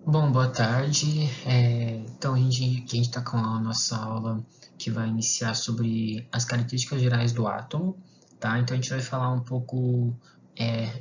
Bom, boa tarde. Então, aqui a gente está com a nossa aula que vai iniciar sobre as características gerais do átomo, tá? Então, a gente vai falar um pouco.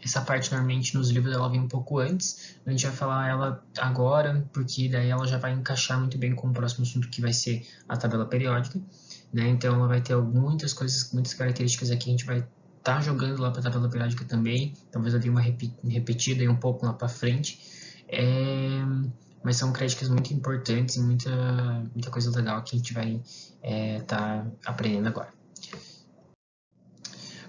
Essa parte normalmente nos livros ela vem um pouco antes, a gente vai falar ela agora, porque daí ela já vai encaixar muito bem com o próximo assunto que vai ser a tabela periódica, né? Então, ela vai ter muitas coisas, muitas características aqui, a gente vai estar jogando lá para a tabela periódica também, talvez eu dê uma repetida aí um pouco lá para frente. É, mas são críticas muito importantes e muita coisa legal que a gente vai estar aprendendo agora.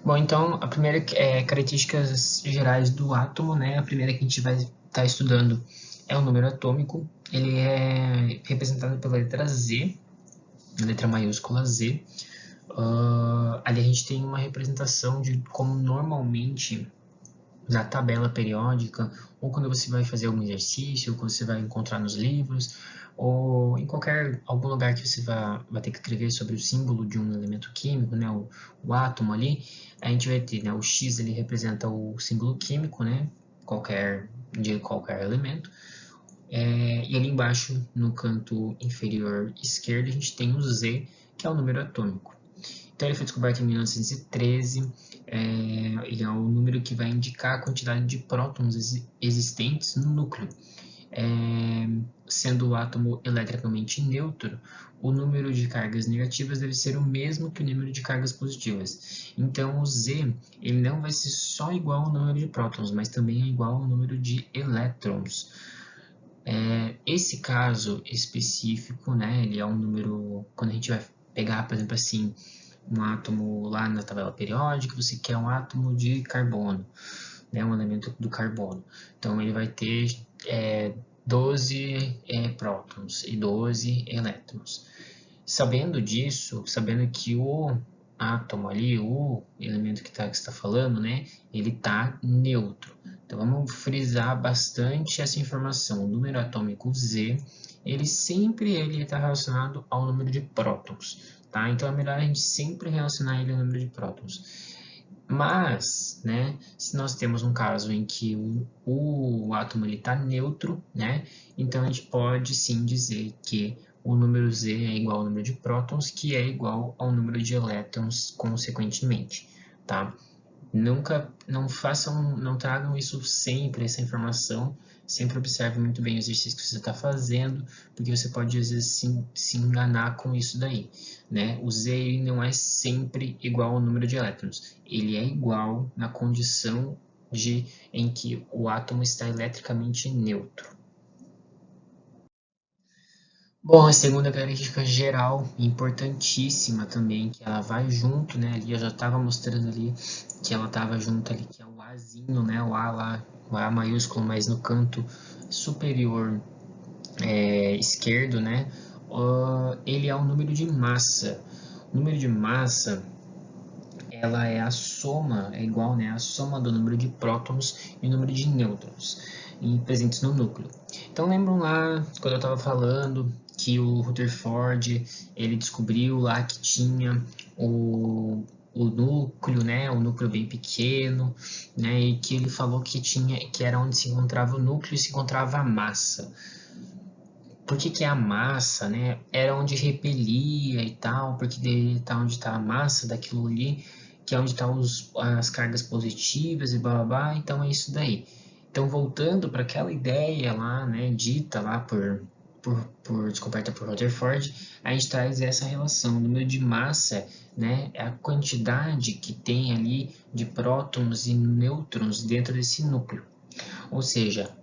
Bom, então, a primeira características gerais do átomo, né? A primeira que a gente vai estar estudando é o número atômico. Ele é representado pela letra Z, letra maiúscula Z. Ali a gente tem uma representação de como normalmente na tabela periódica, ou quando você vai fazer algum exercício, ou quando você vai encontrar nos livros, ou em algum lugar que você vai ter que escrever sobre o símbolo de um elemento químico, né, o átomo ali, a gente vai ter, né, o X ele representa o símbolo químico, né, de qualquer elemento, e ali embaixo, no canto inferior esquerdo, a gente tem o Z, que é o número atômico. Então, ele foi descoberto em 1913. Ele é o número que vai indicar a quantidade de prótons existentes no núcleo. Sendo o átomo eletricamente neutro, o número de cargas negativas deve ser o mesmo que o número de cargas positivas. Então, o Z ele não vai ser só igual ao número de prótons, mas também é igual ao número de elétrons. Esse caso específico, né, ele é um número, quando a gente vai pegar, por exemplo, assim, um átomo lá na tabela periódica, você quer um átomo de carbono, né, um elemento do carbono. Então, ele vai ter 12 prótons e 12 elétrons. Sabendo disso, sabendo que o átomo ali, o elemento que você está falando, né, ele está neutro. Então, vamos frisar bastante essa informação. O número atômico Z, ele sempre está relacionado ao número de prótons, tá? Então, é melhor a gente sempre relacionar ele ao número de prótons. Mas, né, se nós temos um caso em que o átomo está neutro, né, então a gente pode sim dizer que o número Z é igual ao número de prótons, que é igual ao número de elétrons, consequentemente, tá? Nunca, não façam, não tragam isso sempre, essa informação. Sempre observe muito bem o exercício que você está fazendo, porque você pode às vezes se enganar com isso daí, né? O Z não é sempre igual ao número de elétrons. Ele é igual na condição em que o átomo está eletricamente neutro. Bom, a segunda característica geral, importantíssima também, que ela vai junto, né? Ali eu já estava mostrando ali que ela estava junto ali, que é o Azinho, né? O A lá, o A maiúsculo, mas no canto superior esquerdo, né? Ele é o número de massa. O número de massa, ela é a soma, é igual, né? A soma do número de prótons e o número de nêutrons presentes no núcleo. Então lembram lá quando eu estava falando que o Rutherford ele descobriu lá que tinha o núcleo, né, o núcleo bem pequeno, né, e que ele falou que era onde se encontrava o núcleo e se encontrava a massa. Por que que é a massa, né? Era onde repelia e tal, porque tá onde está a massa daquilo ali, que é onde estão as cargas positivas e blá blá blá, então é isso daí. Então, voltando para aquela ideia lá, né, dita lá por descoberta por Rutherford, a gente traz essa relação. O número de massa, né, é a quantidade que tem ali de prótons e nêutrons dentro desse núcleo. Ou seja,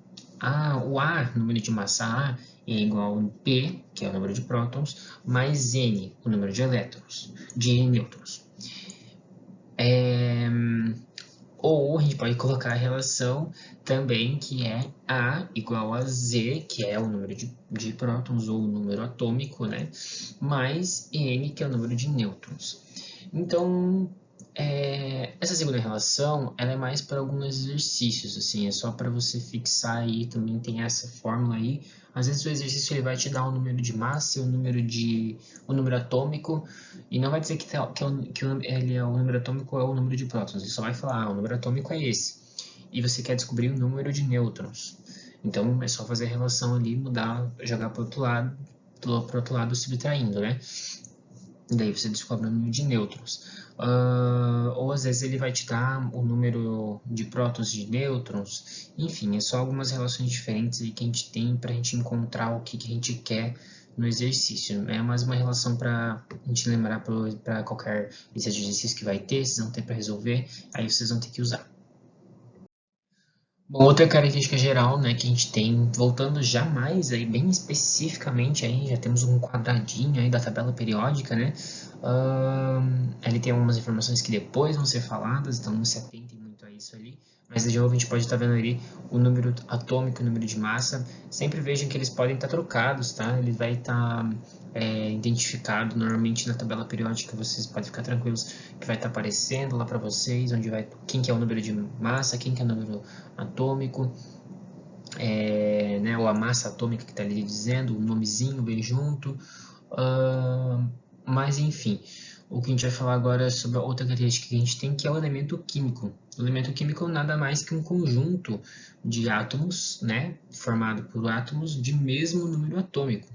o A, número de massa A, é igual a P, que é o número de prótons, mais N, o número de elétrons, de nêutrons. Ou a gente pode colocar a relação também que é A igual a Z, que é o número de prótons ou o número atômico, né? Mais N, que é o número de nêutrons. Então, essa segunda relação, ela é mais para alguns exercícios, assim, é só para você fixar aí, também tem essa fórmula aí. Às vezes o exercício ele vai te dar o número de massa, o número atômico, e não vai dizer ele é o número atômico ou é o número de prótons, ele só vai falar, o número atômico é esse. E você quer descobrir o número de nêutrons. Então é só fazer a relação ali, mudar, jogar para o outro lado subtraindo, né? Daí você descobre o número de nêutrons. Ou às vezes ele vai te dar o número de prótons e de nêutrons. Enfim, é só algumas relações diferentes aí que a gente tem para a gente encontrar o que a gente quer no exercício. É mais uma relação para a gente lembrar para qualquer lista de exercícios que vai ter, vocês vão ter para resolver, aí vocês vão ter que usar. Bom, outra característica geral, né, que a gente tem, voltando já mais aí, bem especificamente aí, já temos um quadradinho aí da tabela periódica, né, ele tem algumas informações que depois vão ser faladas, então não se atentem muito a isso ali, mas de novo a gente pode estar vendo ali o número atômico e o número de massa, sempre vejam que eles podem estar trocados, tá, ele vai estar identificado normalmente na tabela periódica, vocês podem ficar tranquilos que vai estar aparecendo lá para vocês, onde vai, quem que é o número de massa, quem que é o número atômico, né, ou a massa atômica que está ali dizendo, o nomezinho bem junto, mas enfim, o que a gente vai falar agora é sobre a outra característica que a gente tem, que é o elemento químico. O elemento químico nada mais que um conjunto de átomos, né, formado por átomos de mesmo número atômico.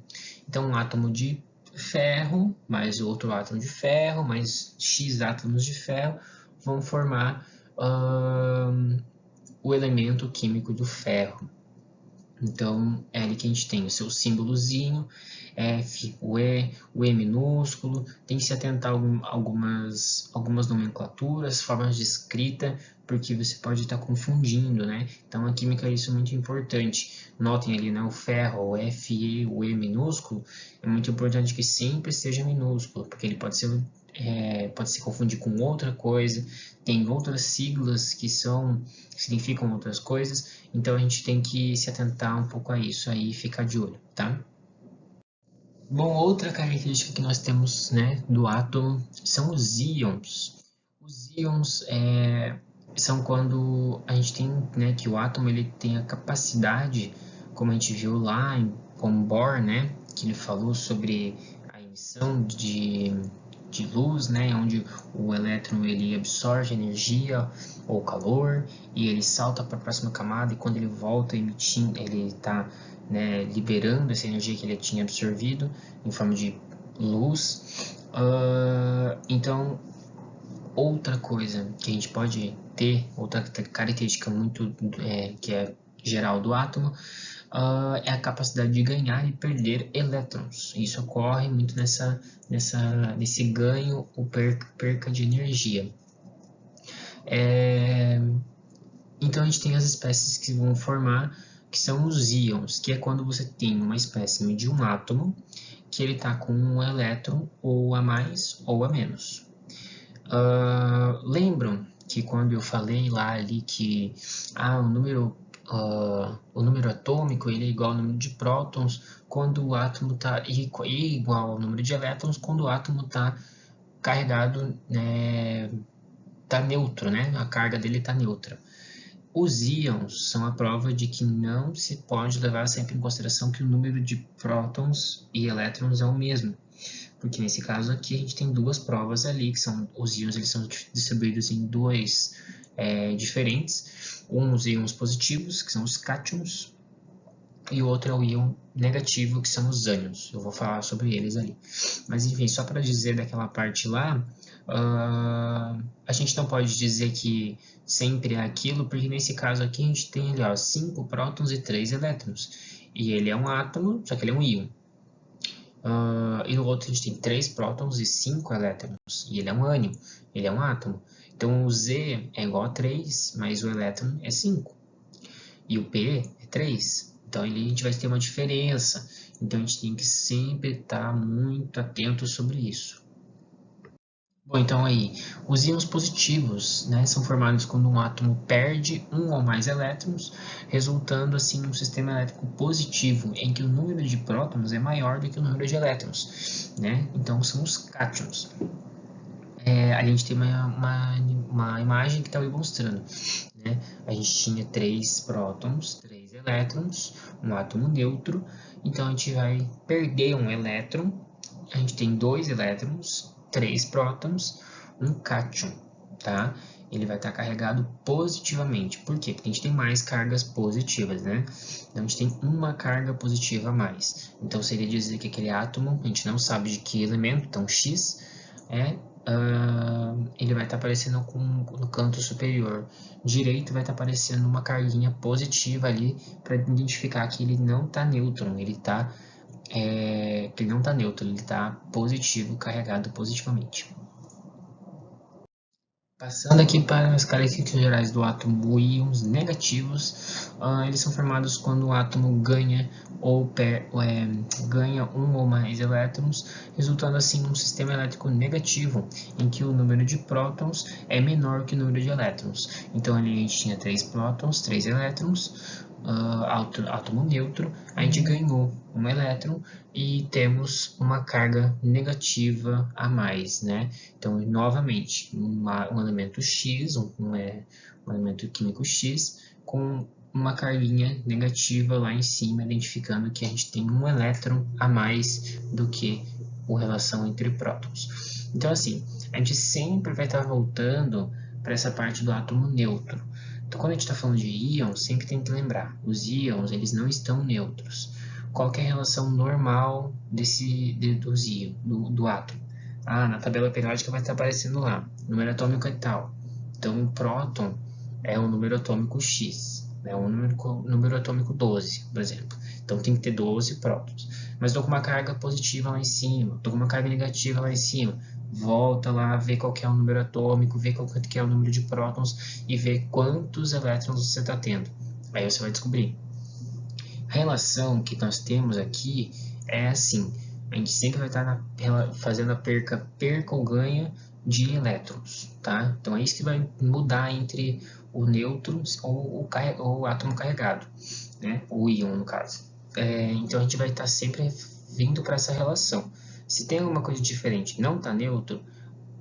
Então, um átomo de ferro, mais outro átomo de ferro, mais X átomos de ferro, vão formar o elemento químico do ferro. Então, é ali que a gente tem o seu símbolozinho, F, o E minúsculo, tem que se atentar a algumas nomenclaturas, formas de escrita, porque você pode estar confundindo, né? Então, a química isso é muito importante. Notem ali, né, o ferro, o Fe, o E minúsculo, é muito importante que sempre seja minúsculo, porque ele pode se confundir com outra coisa, tem outras siglas que significam outras coisas, então a gente tem que se atentar um pouco a isso aí e ficar de olho, tá? Bom, outra característica que nós temos, né, do átomo são os íons. Os íons são quando a gente tem, né, que o átomo ele tem a capacidade, como a gente viu lá com Bohr, né, que ele falou sobre a emissão de luz, né, onde o elétron ele absorve energia ou calor e ele salta para a próxima camada, e quando ele volta emitindo, ele está, né, liberando essa energia que ele tinha absorvido em forma de luz. Então, outra coisa que a gente pode ter, outra característica muito que é geral do átomo, é a capacidade de ganhar e perder elétrons. Isso ocorre muito nesse ganho ou perca de energia. Então a gente tem as espécies que vão formar, que são os íons, que é quando você tem uma espécime de um átomo que ele está com um elétron ou a mais ou a menos. Lembram que quando eu falei lá ali que o número atômico ele é igual ao número de prótons quando o átomo está igual ao número de elétrons quando o átomo está carregado, está neutro, né? A carga dele está neutra. Os íons são a prova de que não se pode levar sempre em consideração que o número de prótons e elétrons é o mesmo. Porque nesse caso aqui a gente tem duas provas ali, que são os íons, eles são distribuídos em dois diferentes. Uns íons positivos, que são os cátions, e o outro é o íon negativo, que são os ânions. Eu vou falar sobre eles ali. Mas enfim, só para dizer daquela parte lá, a gente não pode dizer que sempre é aquilo, porque nesse caso aqui a gente tem ali, 5 prótons e 3 elétrons. E ele é um átomo, só que ele é um íon. E no outro a gente tem 3 prótons e 5 elétrons. E ele é um ânion, ele é um átomo. Então o Z é igual a 3, mas o elétron é 5. E o P é 3. Então ali a gente vai ter uma diferença. Então a gente tem que sempre estar muito atento sobre isso. Bom, então aí, os íons positivos, né, são formados quando um átomo perde um ou mais elétrons, resultando assim em um sistema elétrico positivo, em que o número de prótons é maior do que o número de elétrons, né? Então são os cátions. A gente tem uma imagem que está aí mostrando, né? A gente tinha 3 prótons, 3 elétrons, um átomo neutro, então a gente vai perder um elétron, a gente tem 2 elétrons, 3 prótons, um cátion, tá? ele vai estar carregado positivamente. Por quê? Porque a gente tem mais cargas positivas, né? Então, a gente tem uma carga positiva a mais. Então, seria dizer que aquele átomo, a gente não sabe de que elemento, então X ele vai estar aparecendo no canto superior direito, vai estar aparecendo uma carguinha positiva ali para identificar que ele não está neutro, ele está positivo, carregado positivamente. Passando aqui para as características gerais do átomo, íons negativos, eles são formados quando o átomo ganha ganha um ou mais elétrons, resultando assim num sistema elétrico negativo, em que o número de prótons é menor que o número de elétrons. Então ali a gente tinha 3 prótons, 3 elétrons, átomo neutro, a gente ganhou um elétron e temos uma carga negativa a mais, né? Então, novamente, um elemento X, um elemento químico X, com uma carguinha negativa lá em cima, identificando que a gente tem um elétron a mais do que a relação entre prótons. Então, assim, a gente sempre vai estar voltando para essa parte do átomo neutro. Então, quando a gente está falando de íons, sempre tem que lembrar, os íons eles não estão neutros. Qual que é a relação normal dos íons, do átomo? Na tabela periódica vai estar aparecendo lá, número atômico é tal. Então, o próton é o número atômico X, né? O número atômico 12, por exemplo. Então, tem que ter 12 prótons. Mas estou com uma carga positiva lá em cima, estou com uma carga negativa lá em cima. Volta lá, vê qual que é o número atômico, vê qual que é o número de prótons e vê quantos elétrons você está tendo. Aí você vai descobrir. A relação que nós temos aqui é assim, a gente sempre vai estar fazendo a perca ou ganha de elétrons, tá? Então é isso que vai mudar entre o nêutron ou o átomo carregado, né? O íon, no caso. Então a gente vai estar sempre vindo para essa relação. Se tem alguma coisa diferente, não está neutro,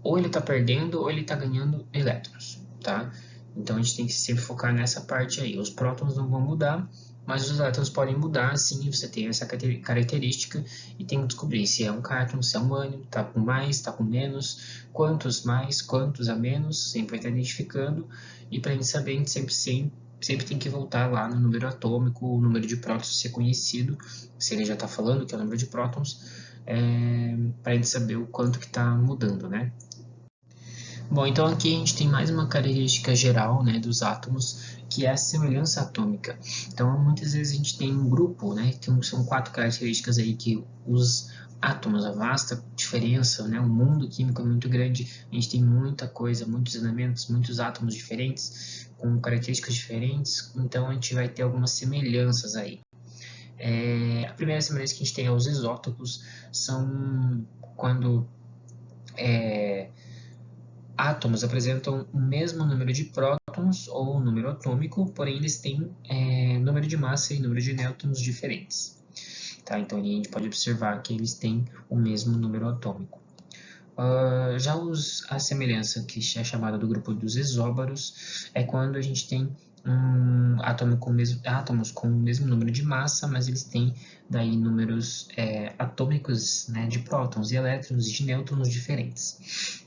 ou ele está perdendo ou ele está ganhando elétrons, tá? Então a gente tem que sempre focar nessa parte aí. Os prótons não vão mudar, mas os elétrons podem mudar, sim, você tem essa característica e tem que descobrir se é um cátion, se é um ânion, está com mais, está com menos, quantos mais, quantos a menos, sempre vai estar identificando, e para a gente saber, a gente sempre tem que voltar lá no número atômico, o número de prótons ser conhecido, se ele já está falando que é o número de prótons, para a gente saber o quanto que está mudando, né? Bom, então aqui a gente tem mais uma característica geral, né, dos átomos, que é a semelhança atômica. Então, muitas vezes a gente tem um grupo, né, são 4 características aí que os átomos, a vasta diferença, né, o mundo químico é muito grande, a gente tem muita coisa, muitos elementos, muitos átomos diferentes, com características diferentes, então a gente vai ter algumas semelhanças aí. A primeira semelhança que a gente tem é os isótopos, são quando átomos apresentam o mesmo número de prótons ou número atômico, porém eles têm número de massa e número de nêutrons diferentes. Tá? Então a gente pode observar que eles têm o mesmo número atômico. Já a semelhança que é chamada do grupo dos isóbaros é quando a gente tem átomos com o mesmo número de massa, mas eles têm daí números atômicos, né, de prótons e elétrons e de nêutrons diferentes.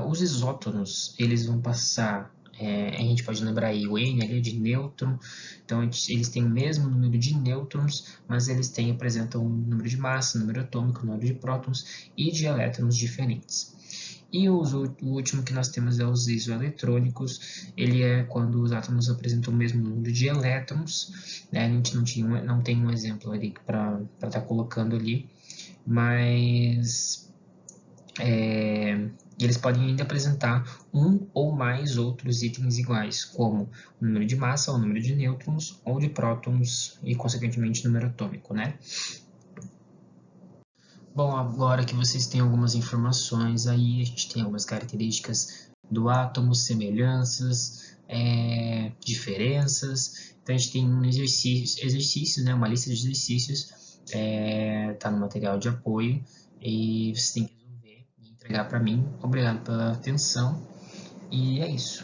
Os isótonos, eles vão passar, a gente pode lembrar aí o N ali de nêutron, então eles têm o mesmo número de nêutrons, mas eles apresentam um número de massa, número atômico, número de prótons e de elétrons diferentes. E o último que nós temos é os isoeletrônicos, ele é quando os átomos apresentam o mesmo número de elétrons, né? A gente não tem um exemplo ali para estar colocando ali, mas eles podem ainda apresentar um ou mais outros itens iguais, como o número de massa, o número de nêutrons ou de prótons e, consequentemente, o número atômico, né? Bom, agora que vocês têm algumas informações aí, a gente tem algumas características do átomo, semelhanças, diferenças. Então, a gente tem um exercício, né, uma lista de exercícios, tá no material de apoio, e você tem que resolver e entregar para mim. Obrigado pela atenção, e é isso.